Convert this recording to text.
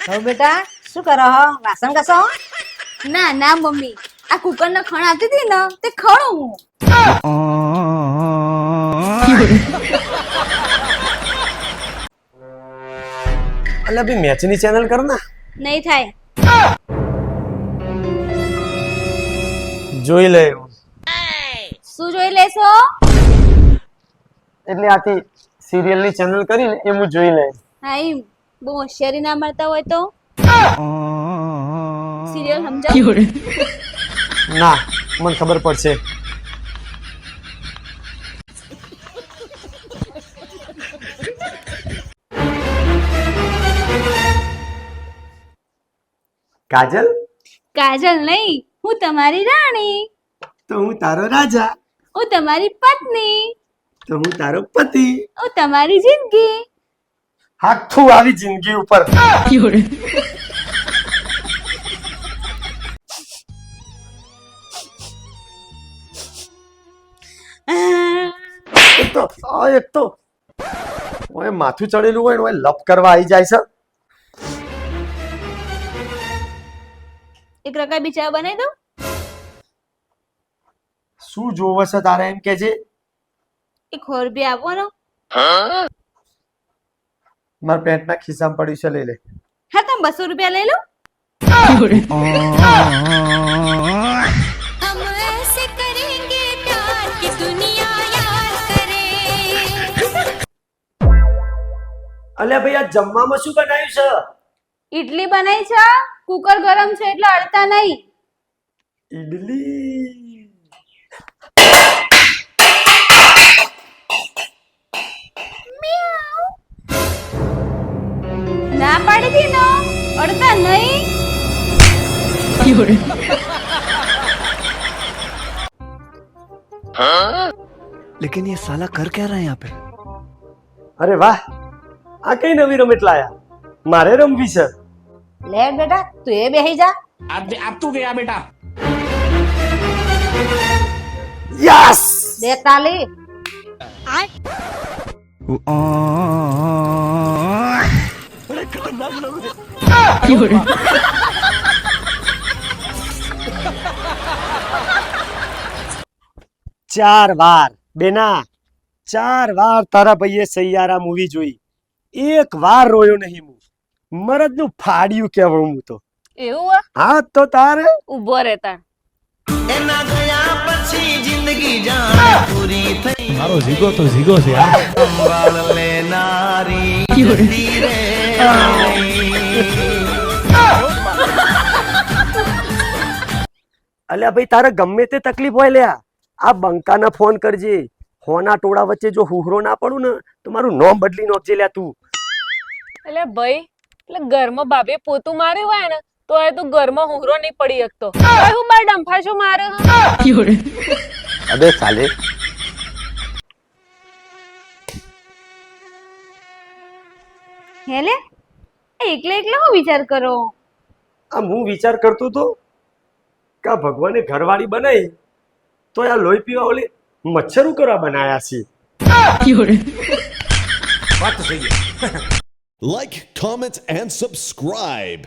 હવે બેટા શું કરો હો? વાસણ ઘસો? ના ના મમ્મી, આ કુકર ને ખણ આવતી હતી ને તે ખણું હું. અલ્યા ભાઈ મેચની ચેનલ કર ને. નહીં થાય. જોઈ લે. શું જોઈ લેશો? એટલે આથી સિરિયલ ની ચેનલ કરી ને એ હું જોઈ લે. હા એમ બહુ હોશિયારી ના મળતા હોય તો સિરિયલ સમજાવ. ના મને ખબર પડશે. કાજલ, કાજલ નહીં, હું તમારી રાણી. તો હું તારો રાજા. હું તમારી પત્ની. તો હું તારો પતિ. હું તમારી જિંદગી. આખું આવી જિંદગી ઉપર. એક તો ઓય માથું ચડેલું હોય ને ઓય લપ કરવા આવી જાય છે. એક રકાબી ચા બનાવી દઉં? શું જોવે છે તારે એમ કે છે? એક ₹100 આપવાનો. મારા પેન્ટના ખિસ્સામાં પડ્યું છે, લઈ લે. હા તમે ₹200 લઈ લો. અલ્યા ભાઈ આ જમવામાં શું બનાવ્યું છે? ઈડલી બનાવી છે. કુકર ગરમ છે એટલે અડતા નહીં. ઈડલી. ના પાડી દી ને અડતા નહીં. लेकिन ये साला कर क्या रहा है यहाँ पे? અરે વાહ, આ કઈ નવી રમત લાયા? મારે રમવી છે. લે બેટા તું એ બેહી જા. अब तू गया बेटा. યસ. દે તાલી. ચાર વાર બેના, 4 વાર તારા ભાઈએ સૈયારા મૂવી જોઈ, એક વાર રોયો નહીં હું. મરદનું ફાડ્યું કેવું હું તો. એવું હા તો તારે ઉભો રહેતા. મારો જીગો તો જીગો છે. અલ્યા ભાઈ તારે ગમે તે તકલીફ હોય લ્યા, આ બંકાને ફોન કરજે. હોના ટોળા વચ્ચે જો હુહરો ના પડું ને તો મારું નામ બદલી નાખજે લ્યા તું. એટલે ભાઈ એટલે ઘરમાં બાબે પોતું માર્યું હોય ને તો એ તું ઘરમાં હુંરો નહીં પડી શકતો. હું બાર ડંફાશો મારે. અબે સાલે. હેલે એકલે એકલે હું વિચાર કરો? આમ હું વિચાર કરતો તો કે ભગવાને ઘરવાળી બનાવી તો આ લોહી પીવા ઓલી મચ્છરું કરવા બનાયા છે. Like, comment, and subscribe.